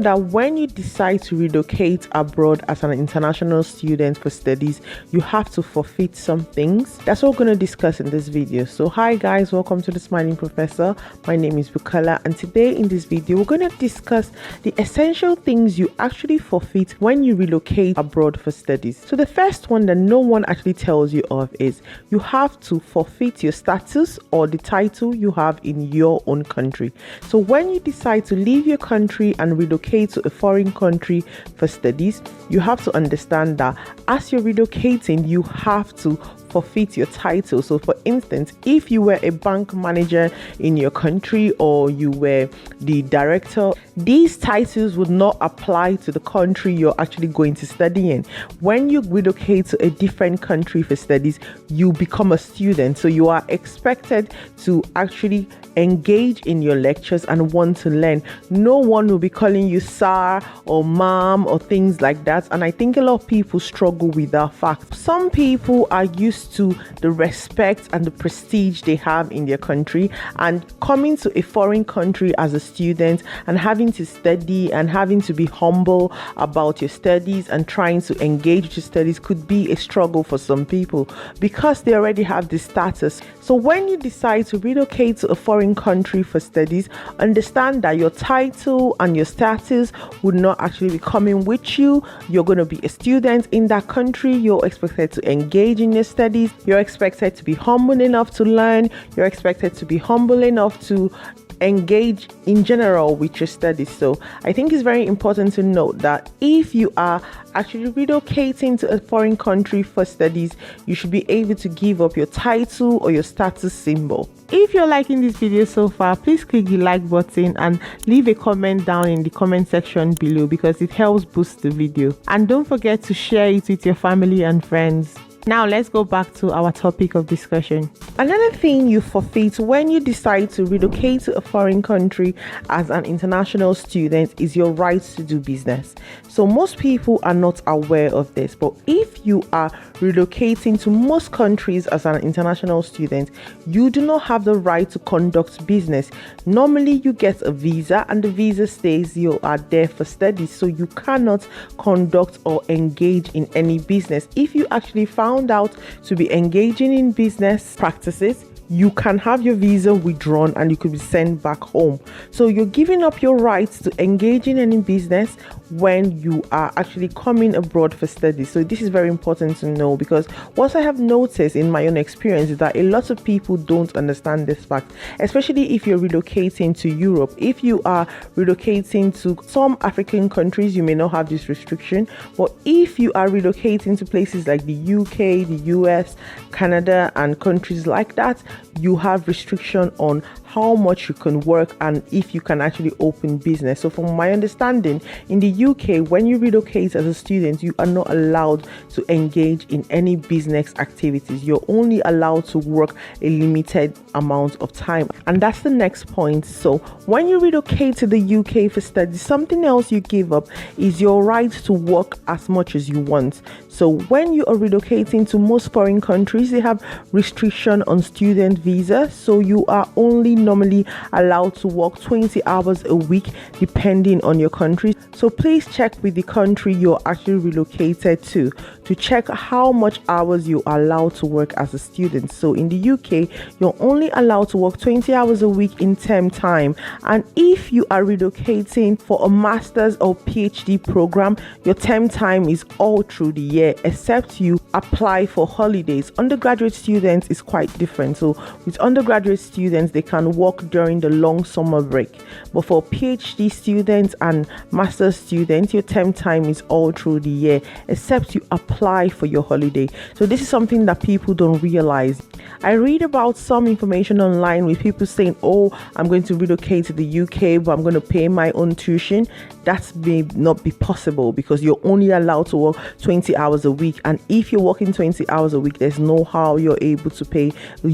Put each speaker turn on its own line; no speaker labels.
that when you decide to relocate abroad as an international student for studies, you have to forfeit some things? That's what we're going to discuss in this video. So hi guys, welcome to the Smiling Professor. My name is Bukola, and today in this video we're going to discuss the essential things you actually forfeit when you relocate abroad for studies. So the first one that no one actually tells you of is you have to forfeit your status or the title you have in your own country. So when you decide to leave your country and relocate to a foreign country for studies, you have to understand that as you're relocating, you have to forfeit your title. So for instance, if you were a bank manager in your country or you were the director, these titles would not apply to the country you're actually going to study in. When you relocate to a different country for studies, you become a student, so you are expected to actually engage in your lectures and want to learn. No one will be calling you sir or ma'am or things like that, and I think a lot of people struggle with that fact. Some people are used to the respect and the prestige they have in their country, and coming to a foreign country as a student and having to study and having to be humble about your studies and trying to engage with your studies could be a struggle for some people because they already have this status. So when you decide to relocate to a foreign country for studies, understand that your title and your status would not actually be coming with you. You're going to be a student in that country. You're expected to engage in your studies. You're expected to be humble enough to learn. You're expected to be humble enough to engage in general with your studies. So I think it's very important to note that if you are actually relocating to a foreign country for studies, you should be able to give up your title or your status symbol. If you're liking this video so far, please click the like button and leave a comment down in the comment section below because it helps boost the video. And don't forget to share it with your family and friends. Now let's go back to our topic of discussion. Another thing you forfeit when you decide to relocate to a foreign country as an international student is your right to do business. So most people are not aware of this, but if you are relocating to most countries as an international student, you do not have the right to conduct business. Normally you get a visa and the visa states you are there for studies, so you cannot conduct or engage in any business. If you actually found out to be engaging in business practices, you can have your visa withdrawn and you could be sent back home. So you're giving up your rights to engage in any business when you are actually coming abroad for studies. So this is very important to know, because what I have noticed in my own experience is that a lot of people don't understand this fact, especially if you're relocating to Europe. If you are relocating to some African countries, you may not have this restriction, but if you are relocating to places like the UK, the US, Canada and countries like that, you have restriction on how much you can work and if you can actually open business. So from my understanding, in the UK, when you relocate as a student, you are not allowed to engage in any business activities. You're only allowed to work a limited amount of time. And that's the next point. So when you relocate to the UK for studies, something else you give up is your right to work as much as you want. So when you are relocating to most foreign countries, they have restriction on student visa. So you are only normally allowed to work 20 hours a week depending on your country. So please check with the country you're actually relocated to check how much hours you are allowed to work as a student. So in the UK, you're only allowed to work 20 hours a week in term time. And if you are relocating for a master's or PhD program, your term time is all through the year except you apply for holidays. Undergraduate students is quite different. So with undergraduate students, they can work during the long summer break, but for PhD students and master's students, your term time is all through the year except you apply for your holiday. So this is something that people don't realize. I read about some information online with people saying, oh, I'm going to relocate to the UK, but I'm going to pay my own tuition. That may not be possible because you're only allowed to work 20 hours a week. And if you're working 20 hours a week, there's no how you're able to pay the